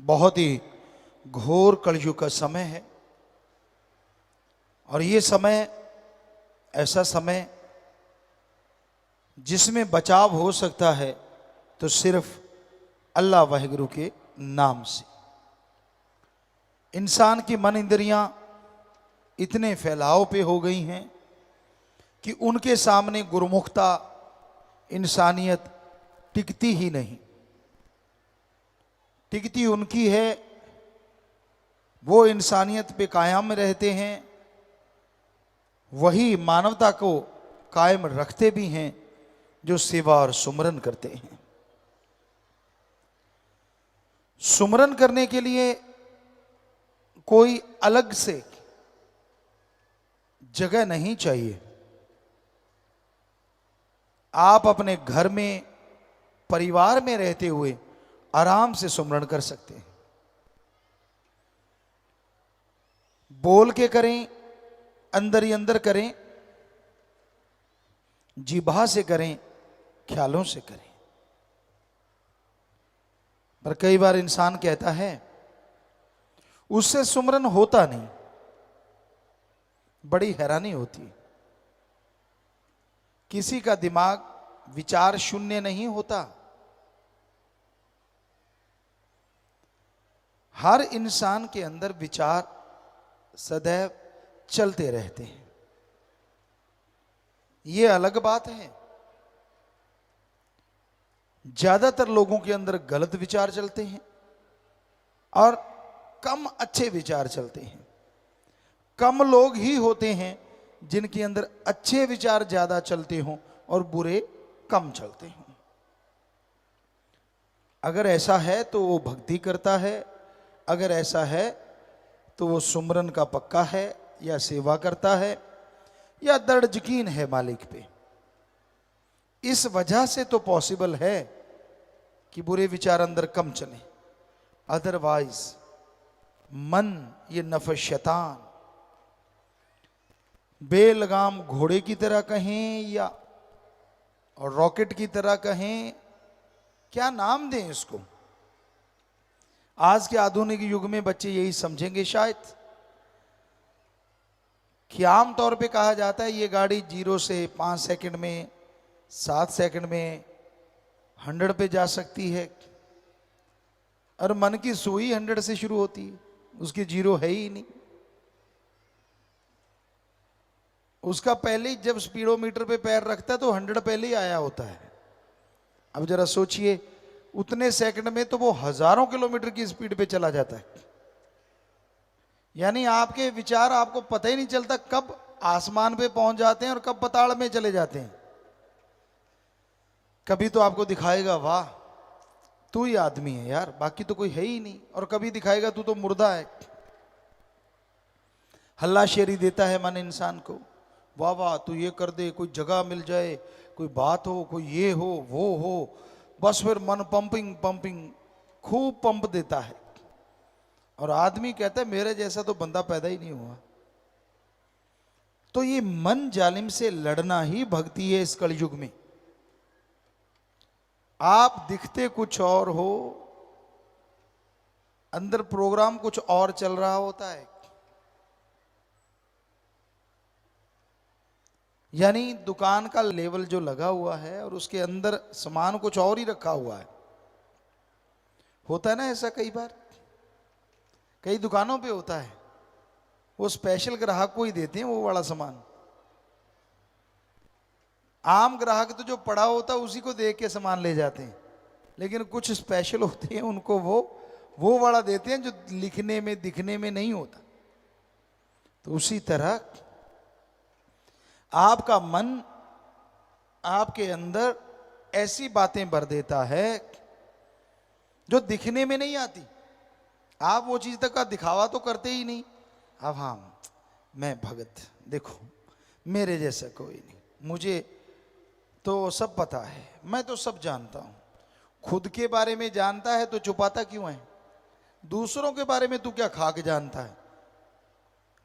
बहुत ही घोर कलयुग का समय है और ये समय ऐसा समय जिसमें बचाव हो सकता है तो सिर्फ अल्लाह वाहिगुरु के नाम से। इंसान की मन इंद्रियां इतने फैलाव पे हो गई हैं कि उनके सामने गुरुमुखता इंसानियत टिकती ही नहीं। टिकती उनकी है, वो इंसानियत पे कायम रहते हैं, वही मानवता को कायम रखते भी हैं जो सेवा और सुमरन करते हैं। सुमरन करने के लिए कोई अलग से जगह नहीं चाहिए। आप अपने घर में परिवार में रहते हुए आराम से सुमरन कर सकते हैं। बोल के करें, अंदर ही अंदर करें, जिह्वा से करें, ख्यालों से करें। पर कई बार इंसान कहता है उससे सुमरन होता नहीं। बड़ी हैरानी होती। किसी का दिमाग विचार शून्य नहीं होता। हर इंसान के अंदर विचार सदैव चलते रहते हैं। ये अलग बात है, ज्यादातर लोगों के अंदर गलत विचार चलते हैं और कम अच्छे विचार चलते हैं। कम लोग ही होते हैं जिनके अंदर अच्छे विचार ज्यादा चलते हों और बुरे कम चलते हों। अगर ऐसा है तो वो भक्ति करता है, अगर ऐसा है तो वो सुमरन का पक्का है या सेवा करता है या दृढ़ यकीन है मालिक पे। इस वजह से तो पॉसिबल है कि बुरे विचार अंदर कम चले। अदरवाइज मन ये नफ़्स शैतान बेलगाम घोड़े की तरह कहें या रॉकेट की तरह कहें, क्या नाम दें इसको। आज के आधुनिक युग में बच्चे यही समझेंगे शायद कि आमतौर पे कहा जाता है ये गाड़ी 0 से 5 सेकंड में, 7 सेकंड में 100 पे जा सकती है। और मन की सुई 100 से शुरू होती है, उसकी 0 है ही नहीं। उसका पहले ही जब स्पीडोमीटर पे पैर रखता है तो 100 पहले ही आया होता है। अब जरा सोचिए, उतने सेकंड में तो वो हजारों किलोमीटर की स्पीड पे चला जाता है। यानी आपके विचार आपको पता ही नहीं चलता कब आसमान पे पहुंच जाते हैं और कब पाताल में चले जाते हैं। कभी तो आपको दिखाएगा वाह तू ही आदमी है यार, बाकी तो कोई है ही नहीं, और कभी दिखाएगा तू तो मुर्दा है। हल्लाशेरी देता है मन इंसान को, वाह वाह तू ये कर दे, कोई जगह मिल जाए, कोई बात हो, कोई ये हो वो हो, बस फिर मन पंपिंग पंपिंग खूब पंप देता है। और आदमी कहता है मेरे जैसा तो बंदा पैदा ही नहीं हुआ। तो ये मन जालिम से लड़ना ही भक्ति है इस कलयुग में। आप दिखते कुछ और हो, अंदर प्रोग्राम कुछ और चल रहा होता है। यानी दुकान का लेवल जो लगा हुआ है और उसके अंदर सामान कुछ और ही रखा हुआ है। होता है ना ऐसा, कई बार कई दुकानों पे होता है। वो स्पेशल ग्राहक को ही देते हैं वो वाला सामान। आम ग्राहक तो जो पड़ा होता है उसी को देख के सामान ले जाते हैं, लेकिन कुछ स्पेशल होते हैं उनको वो वाला देते हैं जो लिखने में दिखने में नहीं होता। तो उसी तरह आपका मन आपके अंदर ऐसी बातें भर देता है जो दिखने में नहीं आती। आप वो चीज तक का दिखावा तो करते ही नहीं। अब हाँ मैं भगत, देखो मेरे जैसा कोई नहीं, मुझे तो सब पता है, मैं तो सब जानता हूं। खुद के बारे में जानता है तो छुपाता क्यों है? दूसरों के बारे में तू क्या खा के जानता है?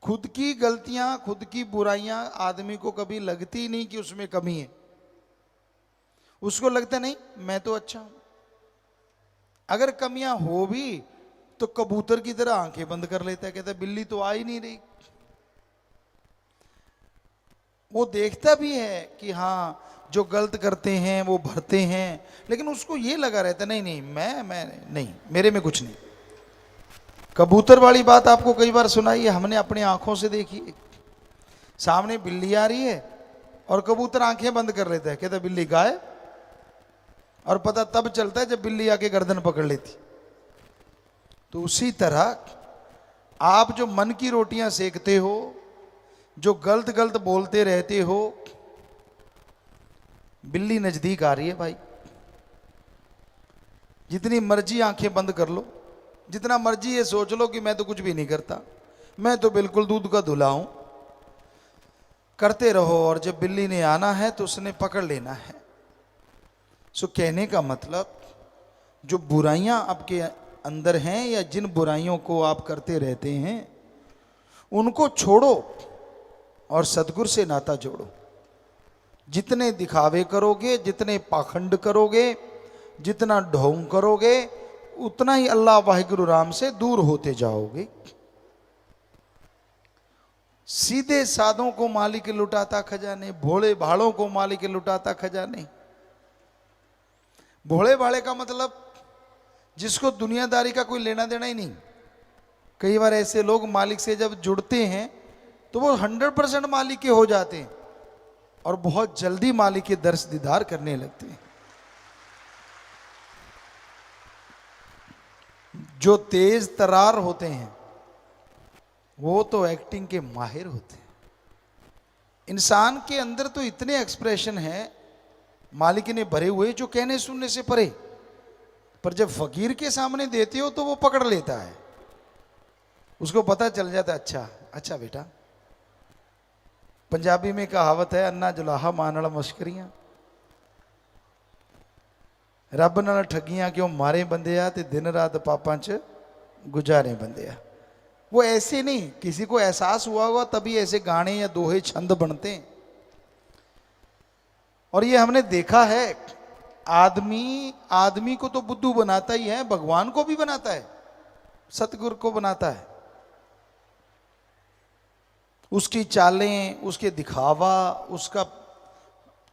खुद की गलतियां, खुद की बुराइयां आदमी को कभी लगती नहीं कि उसमें कमी है। उसको लगता नहीं मैं तो अच्छा हूं। अगर कमियां हो भी तो कबूतर की तरह आंखें बंद कर लेता है, कहता है बिल्ली तो आ ही नहीं रही। वो देखता भी है कि हाँ जो गलत करते हैं वो भरते हैं, लेकिन उसको ये लगा रहता नहीं नहीं मैं नहीं, मेरे में कुछ नहीं। कबूतर वाली बात आपको कई बार सुनाई है, हमने अपनी आंखों से देखी है। सामने बिल्ली आ रही है और कबूतर आंखें बंद कर लेता है, कहता है बिल्ली गायब। और पता तब चलता है जब बिल्ली आके गर्दन पकड़ लेती। तो उसी तरह आप जो मन की रोटियां सेकते हो, जो गलत गलत बोलते रहते हो, बिल्ली नजदीक आ रही है भाई। जितनी मर्जी आंखें बंद कर लो, जितना मर्जी ये सोच लो कि मैं तो कुछ भी नहीं करता, मैं तो बिल्कुल दूध का धुला हूं, करते रहो। और जब बिल्ली ने आना है तो उसने पकड़ लेना है। सो कहने का मतलब, जो बुराइयां आपके अंदर हैं या जिन बुराइयों को आप करते रहते हैं, उनको छोड़ो और सतगुरु से नाता जोड़ो। जितने दिखावे करोगे, जितने पाखंड करोगे, जितना ढोंग करोगे, उतना ही अल्लाह वाहिगुरु राम से दूर होते जाओगे। सीधे साधों को मालिक लुटाता खजाने, भोले भालों को मालिक लुटाता खजाने। भोले भाले का मतलब जिसको दुनियादारी का कोई लेना देना ही नहीं। कई बार ऐसे लोग मालिक से जब जुड़ते हैं तो वो 100% मालिक के हो जाते हैं और बहुत जल्दी मालिक के दर्श दीदार करने लगते हैं। जो तेज तरार होते हैं वो तो एक्टिंग के माहिर होते हैं। इंसान के अंदर तो इतने एक्सप्रेशन हैं मालिक ने भरे हुए जो कहने सुनने से परे, पर जब फकीर के सामने देते हो तो वो पकड़ लेता है। उसको पता चल जाता है, अच्छा अच्छा बेटा। पंजाबी में कहावत है, अन्ना जुलाहा मानल मश्करियां, रब नाल ठगियां क्यों मारे बंदिया ते दिन रात पापां च गुजारे बंदिया। वो ऐसे नहीं, किसी को एहसास हुआ होगा तभी ऐसे गाने या दोहे छंद बनते हैं। और ये हमने देखा है, आदमी को तो बुद्धू बनाता ही है, भगवान को भी बनाता है, सतगुरु को बनाता है। उसकी चालें, उसके दिखावा, उसका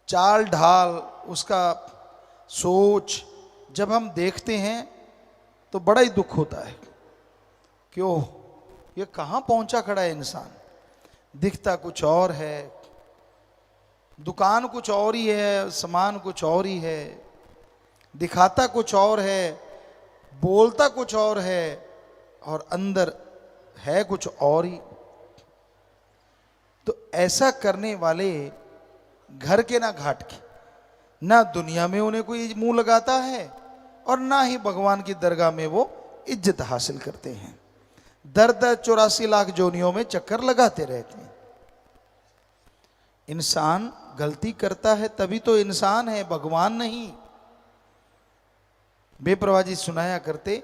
चाल ढाल, उसका सोच जब हम देखते हैं तो बड़ा ही दुख होता है। क्यों, ये कहां पहुंचा खड़ा है इंसान। दिखता कुछ और है, दुकान कुछ और ही है, सामान कुछ और ही है, दिखाता कुछ और है, बोलता कुछ और है, और अंदर है कुछ और ही। तो ऐसा करने वाले घर के ना घाट के, ना दुनिया में उन्हें कोई मुंह लगाता है और ना ही भगवान की दरगाह में वो इज्जत हासिल करते हैं। दर दर 84 लाख जोनियों में चक्कर लगाते रहते हैं। इंसान गलती करता है तभी तो इंसान है, भगवान नहीं। बेपरवाह जी सुनाया करते,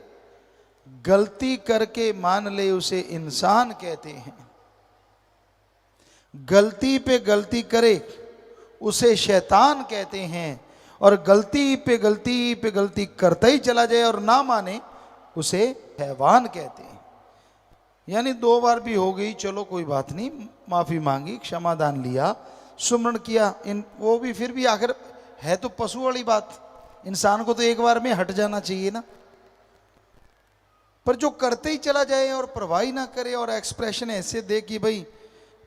गलती करके मान ले उसे इंसान कहते हैं, गलती पे गलती करे उसे शैतान कहते हैं, और गलती पे गलती करता ही चला जाए और ना माने उसे हैवान कहते हैं। यानी 2 बार भी हो गई, चलो कोई बात नहीं, माफी मांगी, क्षमादान लिया, सुमरण किया, वो भी फिर भी आखिर है तो पशु वाली बात। इंसान को तो एक बार में हट जाना चाहिए ना। पर जो करते ही चला जाए और परवाह ना करे और एक्सप्रेशन ऐसे दे कि भाई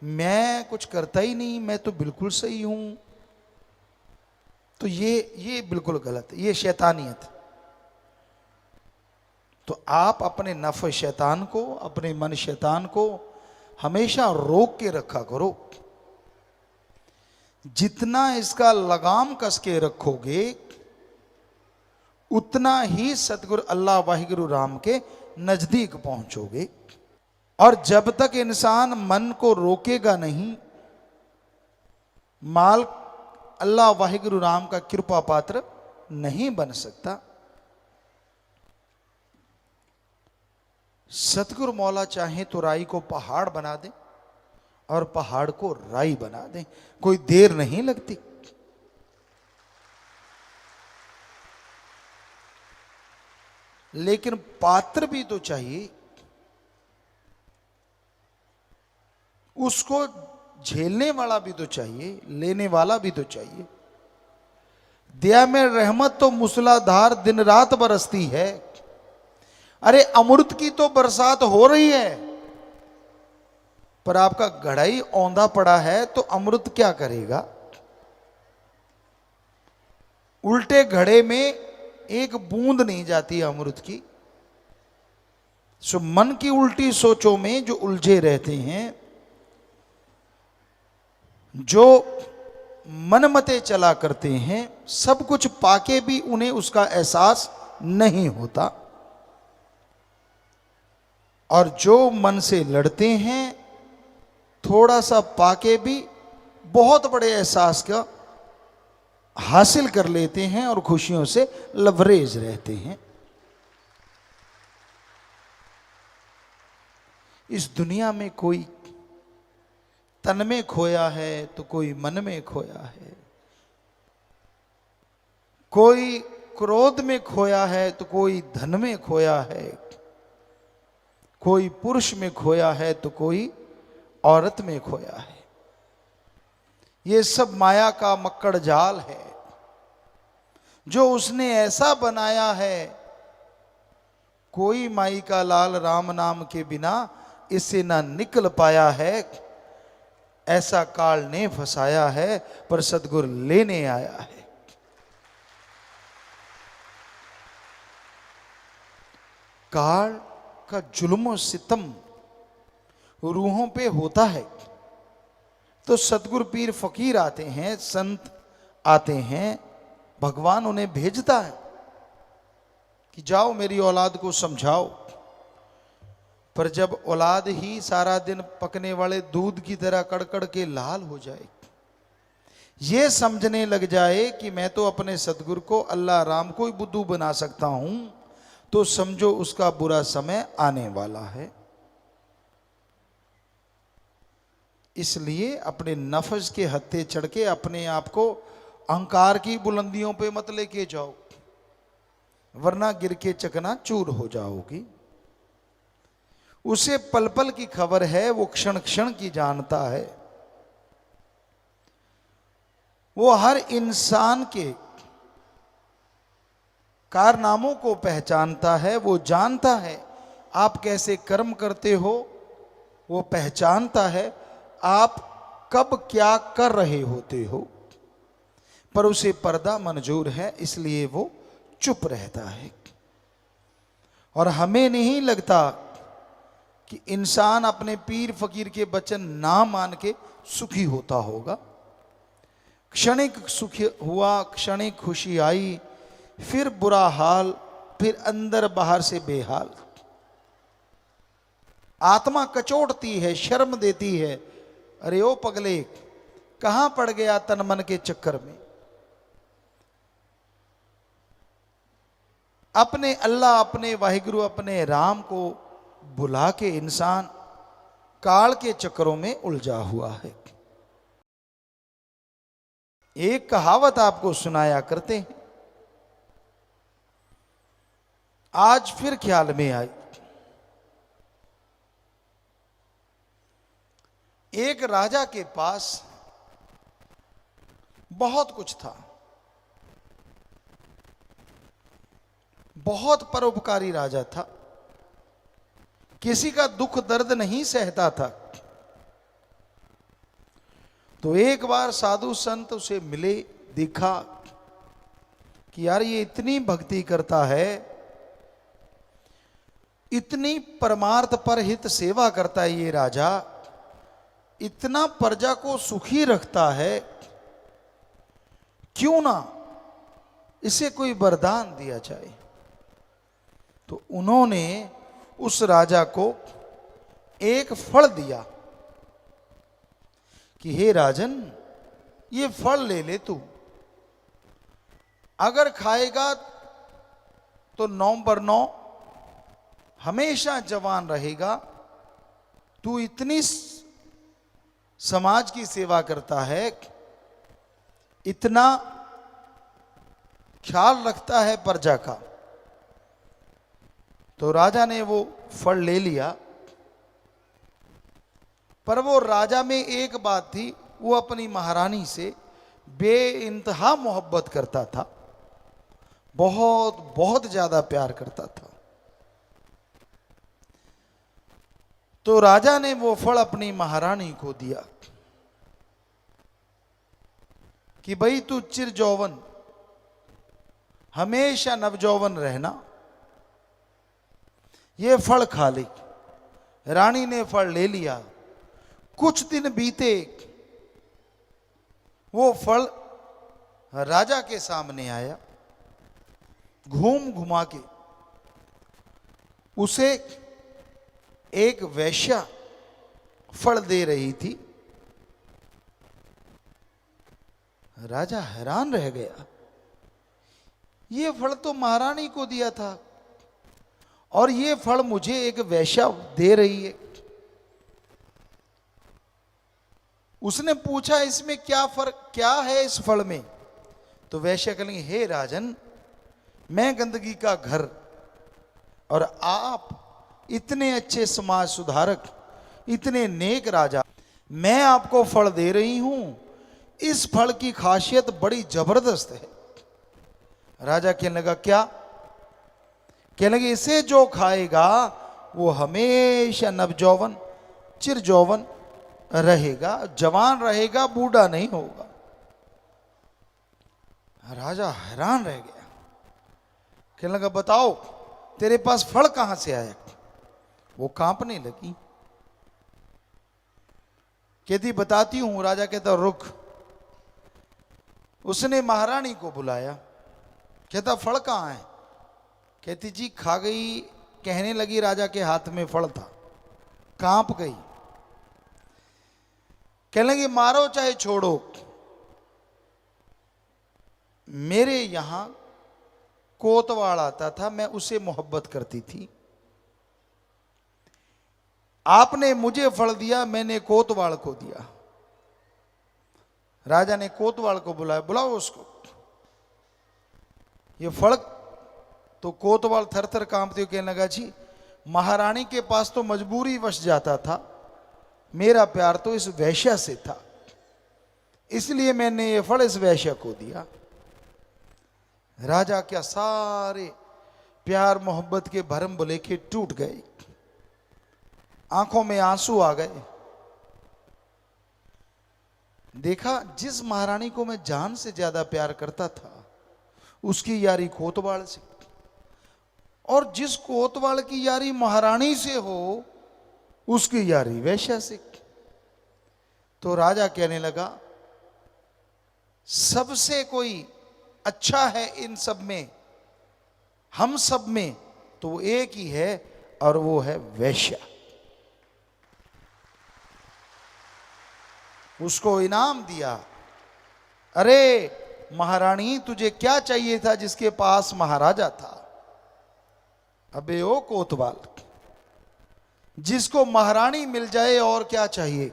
मैं कुछ करता ही नहीं, मैं तो बिल्कुल सही हूं, तो ये बिल्कुल गलत है, ये शैतानियत। तो आप अपने नफ शैतान को, अपने मन शैतान को हमेशा रोक के रखा करो। जितना इसका लगाम कस के रखोगे उतना ही सतगुरु अल्लाह वाहिगुरु राम के नजदीक पहुंचोगे। और जब तक इंसान मन को रोकेगा नहीं, माल अल्लाह वाहिगुरु राम का कृपा पात्र नहीं बन सकता। सतगुरु मौला चाहे तो राई को पहाड़ बना दे और पहाड़ को राई बना दे, कोई देर नहीं लगती। लेकिन पात्र भी तो चाहिए, उसको झेलने वाला भी तो चाहिए, लेने वाला भी तो चाहिए। दया में रहमत तो मूसलाधार दिन रात बरसती है। अरे अमृत की तो बरसात हो रही है, पर आपका घड़ा ही औंधा पड़ा है तो अमृत क्या करेगा। उल्टे घड़े में एक बूंद नहीं जाती अमृत की। सो मन की उल्टी सोचों में जो उलझे रहते हैं, जो मनमते चला करते हैं, सब कुछ पाके भी उन्हें उसका एहसास नहीं होता। और जो मन से लड़ते हैं, थोड़ा सा पाके भी बहुत बड़े एहसास का हासिल कर लेते हैं और खुशियों से लबरेज रहते हैं। इस दुनिया में कोई तन में खोया है तो कोई मन में खोया है, कोई क्रोध में खोया है तो कोई धन में खोया है, कोई पुरुष में खोया है तो कोई औरत में खोया है। ये सब माया का मक्कड़ जाल है जो उसने ऐसा बनाया है। कोई माई का लाल राम नाम के बिना इससे ना निकल पाया है। ऐसा काल ने फंसाया है, पर सतगुरु लेने आया है। काल का जुल्म सितम रूहों पे होता है तो सतगुरु पीर फकीर आते हैं, संत आते हैं, भगवान उन्हें भेजता है कि जाओ मेरी औलाद को समझाओ। पर जब औलाद ही सारा दिन पकने वाले दूध की तरह कड़कड़ के लाल हो जाए, ये समझने लग जाए कि मैं तो अपने सतगुरु को अल्लाह राम को ही बुद्धू बना सकता हूं, तो समझो उसका बुरा समय आने वाला है। इसलिए अपने नफ्स के हत्थे चढ़ के अपने आप को अहंकार की बुलंदियों पे मत लेके जाओ, वरना गिर के चकना चूर हो जाओगी। उसे पल पल की खबर है, वो क्षण क्षण की जानता है। वो हर इंसान के कारनामों को पहचानता है। वो जानता है आप कैसे कर्म करते हो, वो पहचानता है आप कब क्या कर रहे होते हो। पर उसे पर्दा मंजूर है, इसलिए वो चुप रहता है। और हमें नहीं लगता कि इंसान अपने पीर फकीर के वचन ना मान के सुखी होता होगा। क्षणिक सुख हुआ, क्षणिक खुशी आई, फिर बुरा हाल, फिर अंदर बाहर से बेहाल। आत्मा कचोटती है, शर्म देती है, अरे ओ पगले कहां पड़ गया तन मन के चक्कर में। अपने अल्लाह, अपने वाहिगुरु, अपने राम को बुला के इंसान काल के चक्करों में उलझा हुआ है। एक कहावत आपको सुनाया करते हैं, आज फिर ख्याल में आई। एक राजा के पास बहुत कुछ था, बहुत परोपकारी राजा था, किसी का दुख दर्द नहीं सहता था। तो एक बार साधु संत उसे मिले, देखा कि यार ये इतनी भक्ति करता है, इतनी परमार्थ पर हित सेवा करता है ये राजा, इतना प्रजा को सुखी रखता है, क्यों ना इसे कोई वरदान दिया जाए। तो उन्होंने उस राजा को एक फल दिया कि हे राजन, ये फल ले ले तू, अगर खाएगा तो 9/9 हमेशा जवान रहेगा। तू इतनी समाज की सेवा करता है, इतना ख्याल रखता है प्रजा का, तो राजा ने वो फल ले लिया, पर वो राजा में एक बात थी, वो अपनी महारानी से बेइंतहा मोहब्बत करता था, बहुत बहुत ज्यादा प्यार करता था। तो राजा ने वो फल अपनी महारानी को दिया कि भाई तू चिर जौवन, हमेशा नवजौवन रहना, ये फल खा ले। रानी ने फल ले लिया। कुछ दिन बीते, वो फल राजा के सामने आया। घूम घुमा के उसे एक वैश्या फल दे रही थी। राजा हैरान रह गया, ये फल तो महारानी को दिया था और ये फल मुझे एक वैश्या दे रही है। उसने पूछा इसमें क्या फर्क, क्या है इस फल में? तो वैश्या कहेंगे, हे राजन, मैं गंदगी का घर और आप इतने अच्छे समाज सुधारक, इतने नेक राजा, मैं आपको फल दे रही हूं, इस फल की खासियत बड़ी जबरदस्त है। राजा कहने लगा, क्या? कहने लगे, इसे जो खाएगा वो हमेशा नवजौवन, चिरजौवन रहेगा, जवान रहेगा, बूढ़ा नहीं होगा। राजा हैरान रह गया। कहने लगा, बताओ तेरे पास फल कहां से आया? वो कांपने लगी। कहती, बताती हूं। राजा कहता, रुक। उसने महारानी को बुलाया। कहता, फल कहां है? कहती, जी खा गई। कहने लगी, राजा के हाथ में फल था, कांप गई। कहने लगी, मारो चाहे छोड़ो, मेरे यहां कोतवाल आता था, मैं उसे मोहब्बत करती थी। आपने मुझे फल दिया, मैंने कोतवाल को दिया। राजा ने कोतवाल को बुलाया। बुलाओ उसको। ये फल तो कोतवाल थर थर कांपते हुए कहने लगा, जी महारानी के पास तो मजबूरी वश जाता था, मेरा प्यार तो इस वैश्या से था, इसलिए मैंने ये फल इस वैश्या को दिया। राजा क्या सारे प्यार मोहब्बत के भरम लेके टूट गए, आंखों में आंसू आ गए। देखा, जिस महारानी को मैं जान से ज्यादा प्यार करता था, उसकी यारी कोतवाल से, और जिस कोतवाल की यारी महारानी से हो, उसकी यारी वैश्या से। तो राजा कहने लगा, सबसे कोई अच्छा है इन सब में, हम सब में, तो वो एक ही है, और वो है वैश्या। उसको इनाम दिया। अरे महारानी, तुझे क्या चाहिए था जिसके पास महाराजा था? अबे ओ कोतवाल, जिसको महारानी मिल जाए और क्या चाहिए,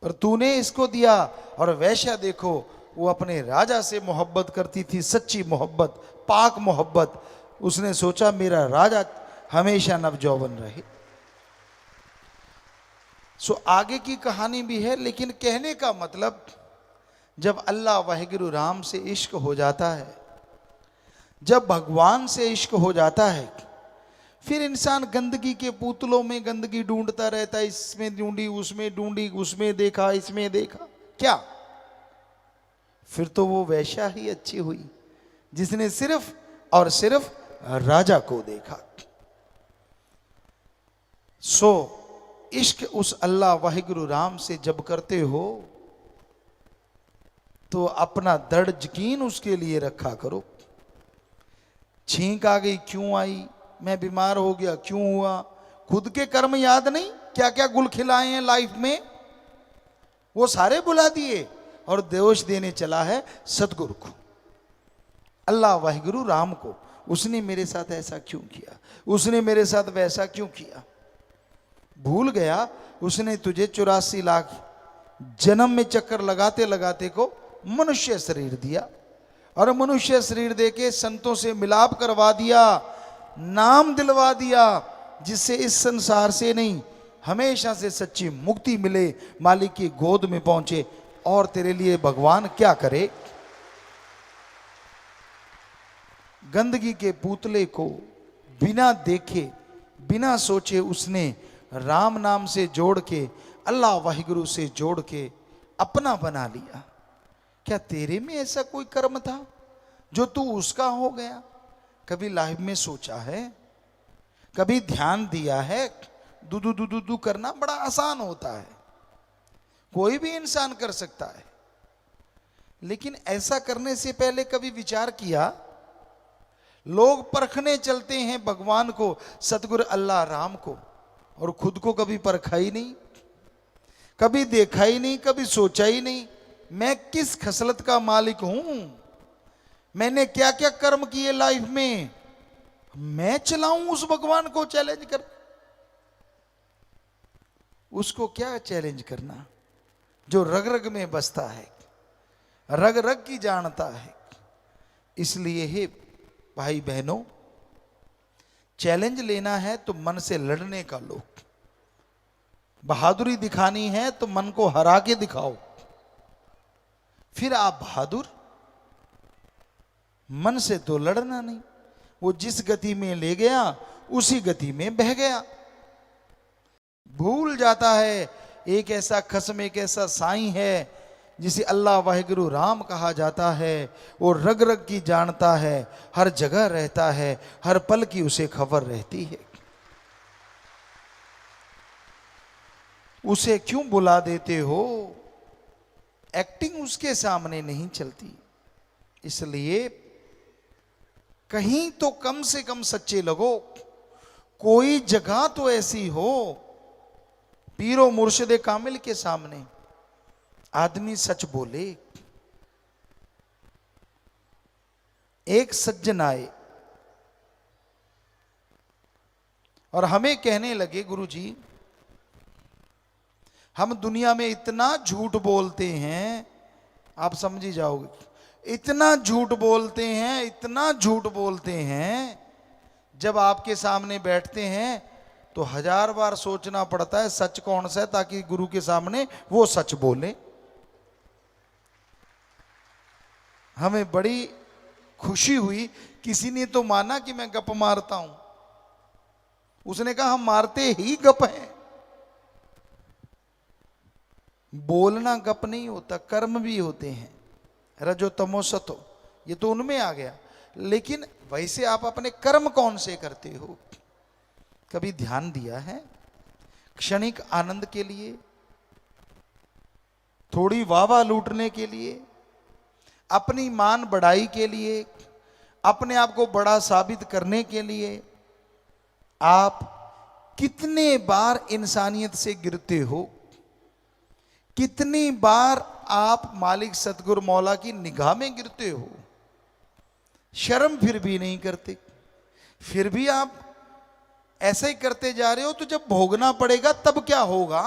पर तूने इसको दिया। और वैश्या देखो, वो अपने राजा से मोहब्बत करती थी, सच्ची मोहब्बत, पाक मोहब्बत। उसने सोचा मेरा राजा हमेशा नवजौवन रहे। सो आगे की कहानी भी है, लेकिन कहने का मतलब, जब अल्लाह वाहिगुरु राम से इश्क हो जाता है, जब भगवान से इश्क हो जाता है, फिर इंसान गंदगी के पुतलों में गंदगी ढूंढता रहता है। इसमें ढूंढी, उसमें ढूंढी, उसमें देखा, इसमें देखा, क्या? फिर तो वो वैश्या ही अच्छी हुई जिसने सिर्फ और सिर्फ राजा को देखा। सो इश्क उस अल्लाह वाहिगुरु राम से जब करते हो, तो अपना दृढ़ यकीन उसके लिए रखा करो। छींक आ गई, क्यों आई? मैं बीमार हो गया, क्यों हुआ? खुद के कर्म याद नहीं, क्या क्या गुल खिलाए हैं लाइफ में, वो सारे बुला दिए, और दोष देने चला है सतगुरु को, अल्लाह वाहिगुरु राम को। उसने मेरे साथ ऐसा क्यों किया, उसने मेरे साथ वैसा क्यों किया? भूल गया उसने तुझे 84 लाख जन्म में चक्कर लगाते लगाते को मनुष्य शरीर दिया, और मनुष्य शरीर देके संतों से मिलाप करवा दिया, नाम दिलवा दिया, जिससे इस संसार से नहीं हमेशा से सच्ची मुक्ति मिले, मालिक की गोद में पहुंचे। और तेरे लिए भगवान क्या करे। गंदगी के पुतले को बिना देखे बिना सोचे उसने राम नाम से जोड़ के, अल्लाह वाहिगुरु से जोड़ के अपना बना लिया। क्या तेरे में ऐसा कोई कर्म था जो तू उसका हो गया? कभी लाइफ में सोचा है? कभी ध्यान दिया है? दुदू दुदू दू करना बड़ा आसान होता है, कोई भी इंसान कर सकता है, लेकिन ऐसा करने से पहले कभी विचार किया? लोग परखने चलते हैं भगवान को, सतगुरु अल्लाह राम को, और खुद को कभी परखा ही नहीं, कभी देखा ही नहीं, कभी सोचा ही नहीं मैं किस खसलत का मालिक हूं, मैंने क्या क्या कर्म किए लाइफ में, मैं चलाऊं उस भगवान को चैलेंज कर। उसको क्या चैलेंज करना जो रग रग में बसता है, रग रग की जानता है। इसलिए हे भाई बहनों, चैलेंज लेना है तो मन से लड़ने का लो, बहादुरी दिखानी है तो मन को हरा के दिखाओ, फिर आप बहादुर। मन से तो लड़ना नहीं, वो जिस गति में ले गया उसी गति में बह गया। भूल जाता है एक ऐसा खसम, एक ऐसा साईं है जिसे अल्लाह वाहिगुरु राम कहा जाता है। वो रग रग की जानता है, हर जगह रहता है, हर पल की उसे खबर रहती है। उसे क्यों बुला देते हो? एक्टिंग उसके सामने नहीं चलती। इसलिए कहीं तो कम से कम सच्चे लगो, कोई जगह तो ऐसी हो पीरो मुर्शिदे कामिल के सामने आदमी सच बोले। एक सज्जन आए और हमें कहने लगे, गुरुजी हम दुनिया में इतना झूठ बोलते हैं, आप समझ ही जाओगे, इतना झूठ बोलते हैं, इतना झूठ बोलते हैं, जब आपके सामने बैठते हैं तो 1000 बार सोचना पड़ता है सच कौन सा है, ताकि गुरु के सामने वो सच बोले। हमें बड़ी खुशी हुई, किसी ने तो माना कि मैं गप मारता हूं, उसने कहा हम मारते ही गप हैं। बोलना गप नहीं होता, कर्म भी होते हैं, रजो तमो सतो, ये तो उनमें आ गया। लेकिन वैसे आप अपने कर्म कौन से करते हो? कभी ध्यान दिया है? क्षणिक आनंद के लिए, थोड़ी वाह लूटने के लिए, अपनी मान बढ़ाई के लिए, अपने आप को बड़ा साबित करने के लिए आप कितने बार इंसानियत से गिरते हो? कितनी बार आप मालिक सतगुरु मौला की निगाह में गिरते हो? शर्म फिर भी नहीं करते, फिर भी आप ऐसे ही करते जा रहे हो। तो जब भोगना पड़ेगा तब क्या होगा?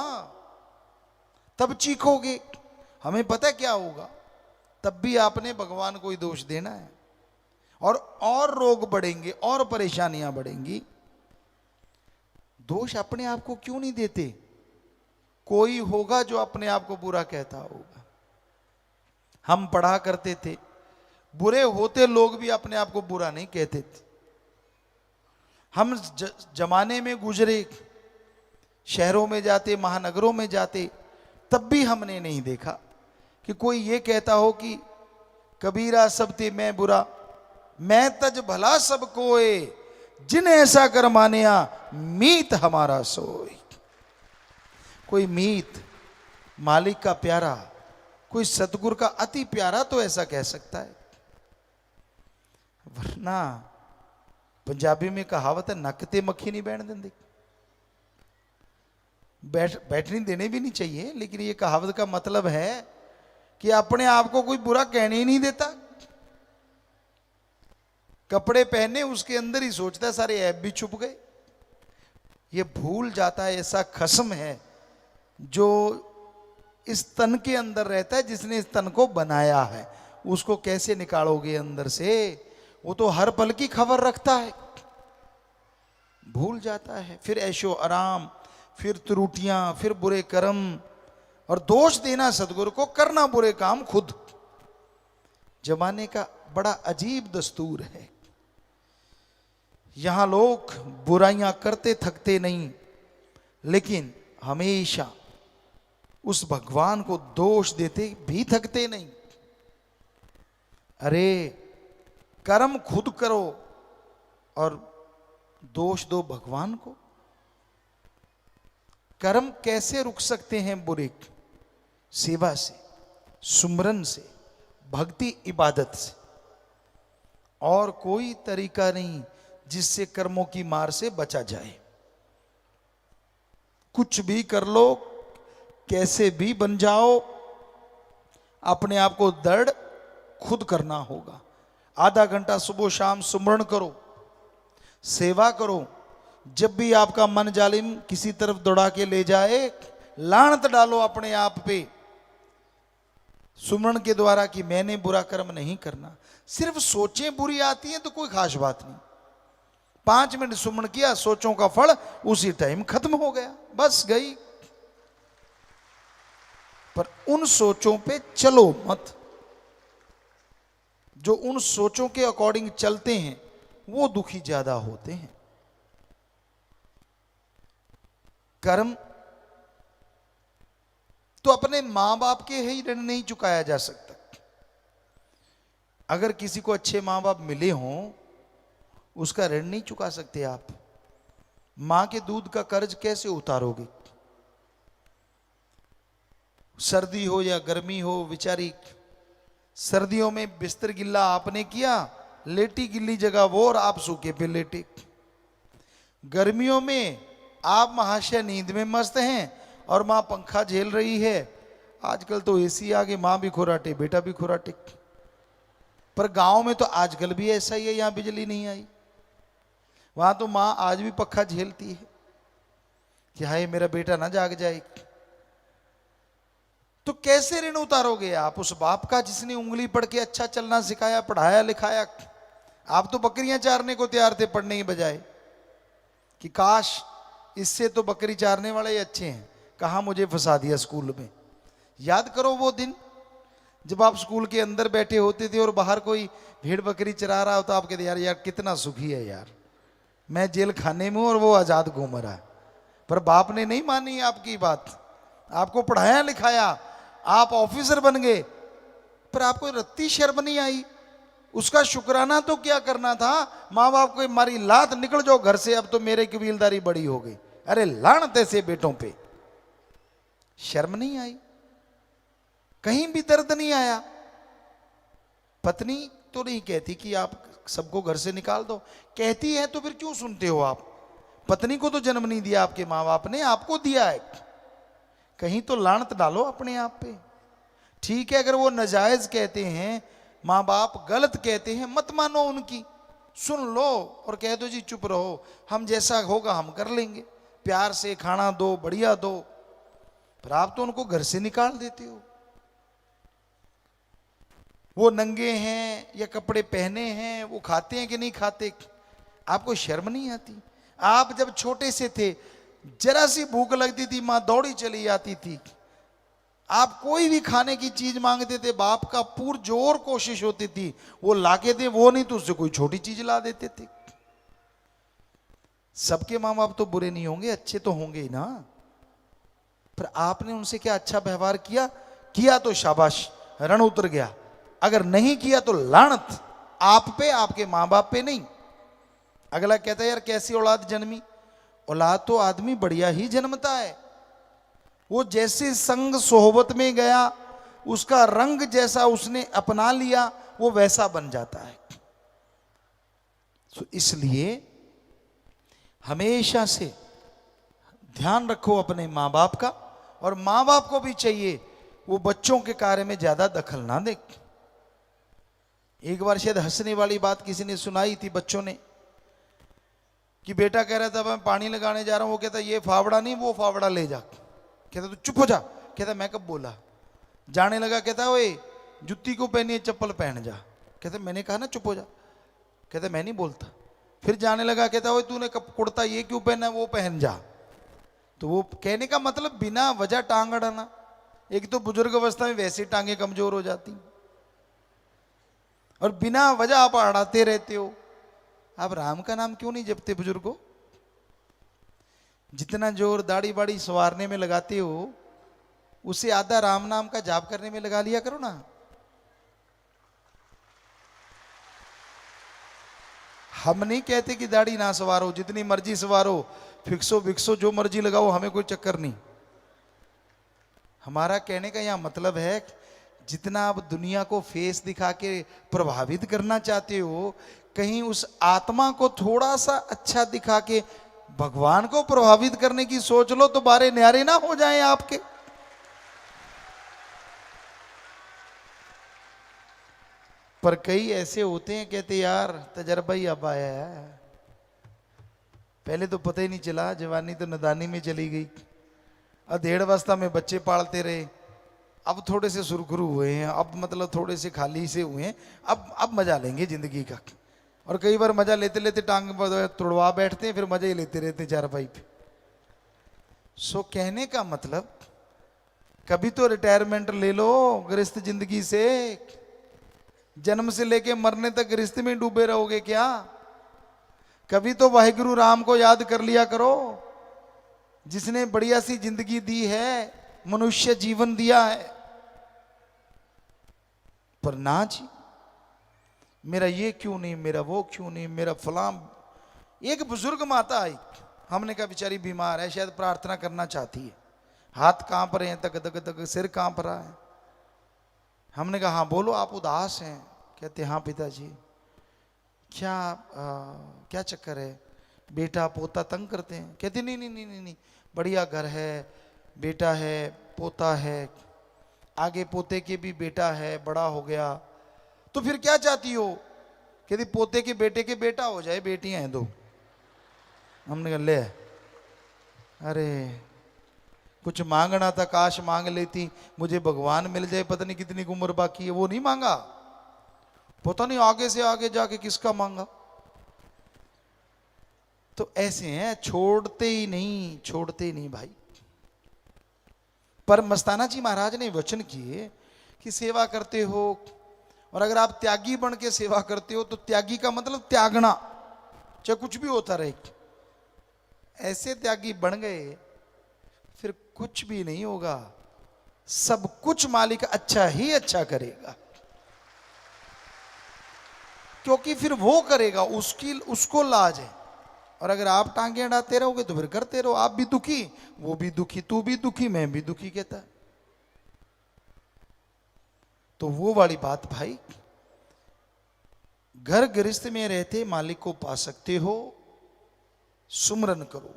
तब चीखोगे। हमें पता है क्या होगा, तब भी आपने भगवान को ही दोष देना है, और रोग बढ़ेंगे और परेशानियां बढ़ेंगी। दोष अपने आप को क्यों नहीं देते? कोई होगा जो अपने आप को बुरा कहता होगा। हम पढ़ा करते थे, बुरे होते लोग भी अपने आप को बुरा नहीं कहते थे। हम जमाने में गुजरे, शहरों में जाते, महानगरों में जाते, तब भी हमने नहीं देखा कि कोई ये कहता हो कि कबीरा सब ते मैं बुरा, मैं तज भला सब कोय, जिन ऐसा कर मानिया मीत हमारा सोई। कोई मीत, मालिक का प्यारा, कोई सतगुरु का अति प्यारा तो ऐसा कह सकता है, वरना पंजाबी में कहावत है, नक ते मक्खी नहीं बैठ देंगे। बैठने देने भी नहीं चाहिए, लेकिन ये कहावत का मतलब है कि अपने आप को कोई बुरा कहने ही नहीं देता। कपड़े पहने उसके अंदर ही सोचता है सारे ऐब भी छुप गए। ये भूल जाता है ऐसा खस्म है जो इस तन के अंदर रहता है, जिसने इस तन को बनाया है। उसको कैसे निकालोगे अंदर से? वो तो हर पल की खबर रखता है। भूल जाता है। फिर ऐशो आराम, फिर त्रुटियां, फिर बुरे कर्म, और दोष देना सदगुरु को, करना बुरे काम खुद। जमाने का बड़ा अजीब दस्तूर है। यहां लोग बुराइयां करते थकते नहीं, लेकिन हमेशा उस भगवान को दोष देते भी थकते नहीं। अरे कर्म खुद करो और दोष दो भगवान को। कर्म कैसे रुक सकते हैं बुरे? सेवा से, सुमरन से, भक्ति इबादत से। और कोई तरीका नहीं जिससे कर्मों की मार से बचा जाए। कुछ भी कर लो, कैसे भी बन जाओ, अपने आप को दृढ़ खुद करना होगा। आधा घंटा सुबह शाम सुमरण करो, सेवा करो। जब भी आपका मन जालिम किसी तरफ दौड़ा के ले जाए, लानत डालो अपने आप पे सुमरण के द्वारा कि मैंने बुरा कर्म नहीं करना। सिर्फ सोचें बुरी आती हैं तो कोई खास बात नहीं। 5 मिनट सुमरण किया, सोचों का फल उसी टाइम खत्म हो गया, बस गई। पर उन सोचों पे चलो मत। जो उन सोचों के अकॉर्डिंग चलते हैं वो दुखी ज्यादा होते हैं। कर्म तो अपने मां बाप के ही ऋण नहीं चुकाया जा सकता। अगर किसी को अच्छे मां बाप मिले हों, उसका ऋण नहीं चुका सकते आप। मां के दूध का कर्ज कैसे उतारोगे? सर्दी हो या गर्मी हो, बेचारी सर्दियों में बिस्तर गिल्ला आपने किया, लेटी गिल्ली जगह वो और आप सूखे पे लेटे। गर्मियों में आप महाशय नींद में मस्त हैं और मां पंखा झेल रही है। आजकल तो एसी आ गए, मां भी खुराटे बेटा भी खुराटे। पर गांव में तो आजकल भी ऐसा ही है, यहां बिजली नहीं आई, वहां तो मां आज भी पंखा झेलती है कि हाय मेरा बेटा ना जाग जाए। तो कैसे ऋण उतारोगे आप उस बाप का जिसने उंगली पढ़ के अच्छा चलना सिखाया, पढ़ाया लिखाया? आप तो बकरियां चारने को तैयार थे पढ़ने की बजाय कि काश इससे तो बकरी चारने वाले ही अच्छे हैं, कहां मुझे फंसा दिया स्कूल में। याद करो वो दिन जब आप स्कूल के अंदर बैठे होते थे और बाहर कोई भेड़ बकरी चरा रहा होता, आप कहते यार यार कितना सुखी है यार, मैं जेल खाने में हूं और वो आजाद घूम रहा है। पर बाप ने नहीं मानी आपकी बात, आपको पढ़ाया लिखाया, आप ऑफिसर बन गए, पर आपको रत्ती शर्म नहीं आई। उसका शुक्राना तो क्या करना था, माँ बाप को मारी लात, निकल जाओ घर से, अब तो मेरे कबीलदारी बड़ी हो गई। अरे लानत ऐसे बेटों पे, शर्म नहीं आई, कहीं भी दर्द नहीं आया। पत्नी तो नहीं कहती कि आप सबको घर से निकाल दो, कहती है तो फिर क्यों सुनते हो आप? पत्नी को तो जन्म नहीं दिया आपके माँ बाप ने, आपको दिया है। कहीं तो लानत डालो अपने आप पे। ठीक है, अगर वो नाजायज कहते हैं, माँ बाप गलत कहते हैं, मत मानो उनकी, सुन लो और कह दो जी चुप रहो, हम जैसा होगा हम कर लेंगे, प्यार से खाना दो, बढ़िया दो। पर आप तो उनको घर से निकाल देते हो। वो नंगे हैं या कपड़े पहने हैं, वो खाते हैं कि नहीं खाते, आपको शर्म नहीं आती? आप जब छोटे से थे, जरा सी भूख लगती थी मां दौड़ी चली आती थी, आप कोई भी खाने की चीज मांगते थे, बाप का पुरजोर कोशिश होती थी वो लाके दे, वो नहीं तो उससे कोई छोटी चीज ला देते थे। सबके माँ बाप तो बुरे नहीं होंगे, अच्छे तो होंगे ही ना। पर आपने उनसे क्या अच्छा व्यवहार किया? किया तो शाबाश, रण उतर गया। अगर नहीं किया तो लानत आप पे, आपके मां बाप पे नहीं। अगला कहता है यार कैसी औलाद जन्मी? औलाद तो आदमी बढ़िया ही जन्मता है, वो जैसे संग सोहबत में गया, उसका रंग जैसा उसने अपना लिया, वो वैसा बन जाता है। तो इसलिए हमेशा से ध्यान रखो अपने माँ बाप का, और माँ बाप को भी चाहिए वो बच्चों के कार्य में ज्यादा दखल ना दे। एक बार शायद हंसने वाली बात किसी ने सुनाई थी बच्चों ने, कि बेटा कह रहा था मैं पानी लगाने जा रहा हूं, वो कहता ये फावड़ा नहीं वो फावड़ा ले जा। कहता तू चुप हो जा। कहता मैं कब बोला? जाने लगा, कहता ओए जुत्ती को पहनी है चप्पल पहन जा। कहता मैंने कहा ना चुप हो जा। कहता मैं नहीं बोलता। फिर जाने लगा, कहता ओए तूने कुर्ता ये क्यों पहना, वो पहन जा। तो वो कहने का मतलब बिना वजह टांग अड़ाना। एक तो बुजुर्ग अवस्था में वैसे टांगे कमजोर हो जाती, और बिना वजह आप अड़ाते रहते हो। आप राम का नाम क्यों नहीं जपते बुजुर्गों? जितना जोर दाढ़ी बाड़ी संवारने में लगाते हो, उसे आधा राम नाम का जाप करने में लगा लिया करो ना। हम नहीं कहते कि दाढ़ी ना संवारो, जितनी मर्जी संवारो, फिक्सो विक्सो जो मर्जी लगाओ, हमें कोई चक्कर नहीं। हमारा कहने का यहां मतलब है, जितना आप दुनिया को फेस दिखा के प्रभावित करना चाहते हो, कहीं उस आत्मा को थोड़ा सा अच्छा दिखा के भगवान को प्रभावित करने की सोच लो, तो बारे न्यारे ना हो जाएं आपके। पर कई ऐसे होते हैं, कहते यार तजर्बा ही अब आया है, पहले तो पता ही नहीं चला, जवानी तो नदानी में चली गई, अधेड़ अवस्था में बच्चे पालते रहे, अब थोड़े से सुरखुरु हुए हैं, अब मतलब थोड़े से खाली से हुए हैं, अब मजा लेंगे जिंदगी का। और कई बार मजा लेते लेते टांग तुड़वा बैठते हैं, फिर मजा ही लेते रहते चारपाई पे। सो कहने का मतलब, कभी तो रिटायरमेंट ले लो गृहस्थ जिंदगी से। जन्म से लेके मरने तक गृहस्थ में डूबे रहोगे क्या? कभी तो वाहिगुरु राम को याद कर लिया करो, जिसने बढ़िया सी जिंदगी दी है, मनुष्य जीवन दिया है। पर ना जी, मेरा ये क्यों नहीं, मेरा वो क्यों नहीं, मेरा फलां। एक बुजुर्ग माता आई, हमने कहा बेचारी बीमार है, शायद प्रार्थना करना चाहती है, हाथ कांप रहे हैं, तक तक तक सिर कांप रहा है। हमने कहा हाँ बोलो, आप उदास हैं? कहते हाँ पिताजी। क्या चक्कर है? बेटा पोता तंग करते हैं? कहते नहीं नहीं नहीं नहीं नहीं, बढ़िया घर है, बेटा है, पोता है, आगे पोते के भी बेटा है, बड़ा हो गया, तो फिर क्या चाहती हो? कहती पोते के बेटे के बेटा हो जाए, बेटियां हैं दो। हमने कहा ले, अरे कुछ मांगना था, काश मांग लेती, मुझे भगवान मिल जाए, पता नहीं कितनी उम्र बाकी है। वो नहीं मांगा, पता नहीं आगे से आगे जाके किसका मांगा। तो ऐसे हैं, छोड़ते ही नहीं, छोड़ते ही नहीं भाई। पर मस्ताना जी महाराज ने वचन किए कि सेवा करते हो, और अगर आप त्यागी बन के सेवा करते हो, तो त्यागी का मतलब त्यागना, चाहे कुछ भी होता रहे। ऐसे त्यागी बन गए, फिर कुछ भी नहीं होगा, सब कुछ मालिक अच्छा ही अच्छा करेगा, क्योंकि फिर वो करेगा, उसको लाज है। और अगर आप टांगे अड़ाते रहोगे तो फिर करते रहो, आप भी दुखी, वो भी दुखी, तू भी दुखी, मैं भी दुखी, कहता है। तो वो वाली बात भाई, घर गृहस्थ में रहते मालिक को पा सकते हो, सुमरन करो,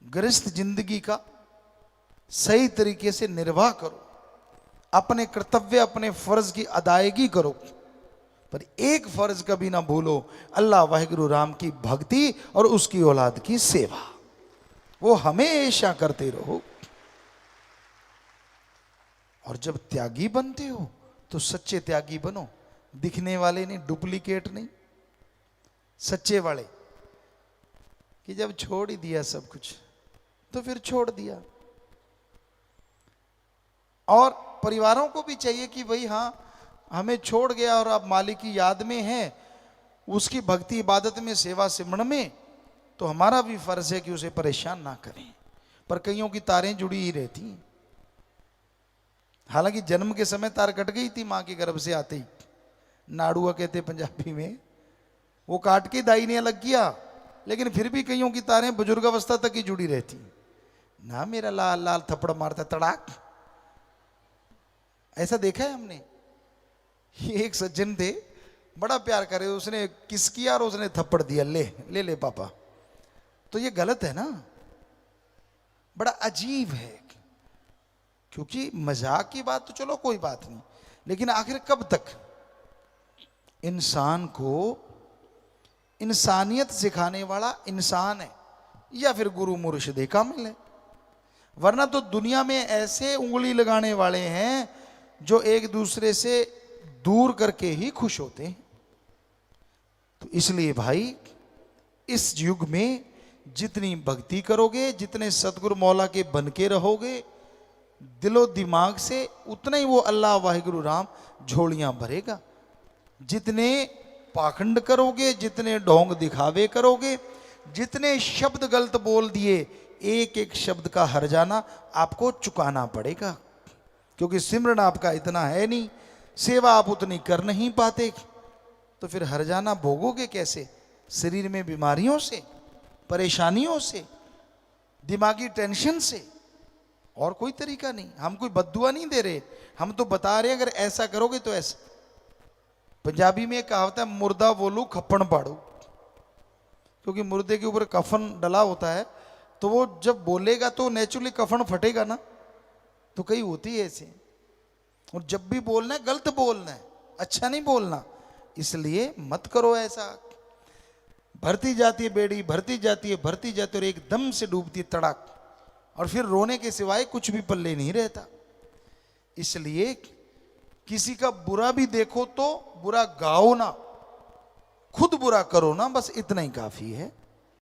गृहस्थ जिंदगी का सही तरीके से निर्वाह करो, अपने कर्तव्य अपने फर्ज की अदायगी करो, पर एक फर्ज कभी ना भूलो, अल्लाह वाहिगुरु राम की भक्ति और उसकी औलाद की सेवा, वो हमेशा करते रहो। और जब त्यागी बनते हो तो सच्चे त्यागी बनो, दिखने वाले नहीं, डुप्लीकेट नहीं, सच्चे वाले। कि जब छोड़ ही दिया सब कुछ तो फिर छोड़ दिया। और परिवारों को भी चाहिए कि भाई हाँ, हमें छोड़ गया और आप मालिक की याद में हैं, उसकी भक्ति इबादत में सेवा सिमरन में, तो हमारा भी फर्ज है कि उसे परेशान ना करें। पर कईयों की तारें जुड़ी ही रहती हैं। हालांकि जन्म के समय तार कट गई थी मां के गर्भ से आते ही, नाड़ुआ कहते पंजाबी में, वो काट के दाई ने अलग किया, लेकिन फिर भी कईयों की तारें बुजुर्ग अवस्था तक ही जुड़ी रहती ना। मेरा लाल लाल थप्पड़ मारता तड़ाक, ऐसा देखा है हमने। ये एक सज्जन थे, बड़ा प्यार करे, उसने किस किया और उसने थप्पड़ दिया, ले ले ले पापा। तो ये गलत है ना, बड़ा अजीब है। क्योंकि मजाक की बात तो चलो कोई बात नहीं, लेकिन आखिर कब तक इंसान को इंसानियत सिखाने वाला इंसान है या फिर गुरु मुर्शिद कामिल है? वरना तो दुनिया में ऐसे उंगली लगाने वाले हैं जो एक दूसरे से दूर करके ही खुश होते हैं। तो इसलिए भाई इस युग में जितनी भक्ति करोगे, जितने सतगुरु मौला के बन के रहोगे दिलो दिमाग से, उतना ही वो अल्लाह वाहिगुरु राम झोलियां भरेगा। जितने पाखंड करोगे, जितने ढोंग दिखावे करोगे, जितने शब्द गलत बोल दिए, एक एक शब्द का हर्जाना आपको चुकाना पड़ेगा। क्योंकि सिमरन आपका इतना है नहीं, सेवा आप उतनी कर नहीं पाते, तो फिर हर्जाना भोगोगे कैसे? शरीर में बीमारियों से, परेशानियों से, दिमागी टेंशन से, और कोई तरीका नहीं। हम कोई बद्दुआ नहीं दे रहे, हम तो बता रहे हैं अगर ऐसा करोगे तो ऐसा। पंजाबी में एक कहावत है, मुर्दा बोलू खप्पण पाड़ू, क्योंकि मुर्दे के ऊपर कफन डला होता है, तो वो जब बोलेगा तो नेचुरली कफन फटेगा ना, तो कहीं होती है ऐसे। और जब भी बोलना है गलत बोलना है, अच्छा नहीं बोलना, इसलिए मत करो ऐसा। भरती जाती है बेड़ी, भरती जाती है, भरती जाती है, और एकदम से डूबती है तड़ाक, और फिर रोने के सिवाय कुछ भी पल्ले नहीं रहता। इसलिए किसी का बुरा भी देखो तो बुरा गाओ ना, खुद बुरा करो ना, बस इतना ही काफी है।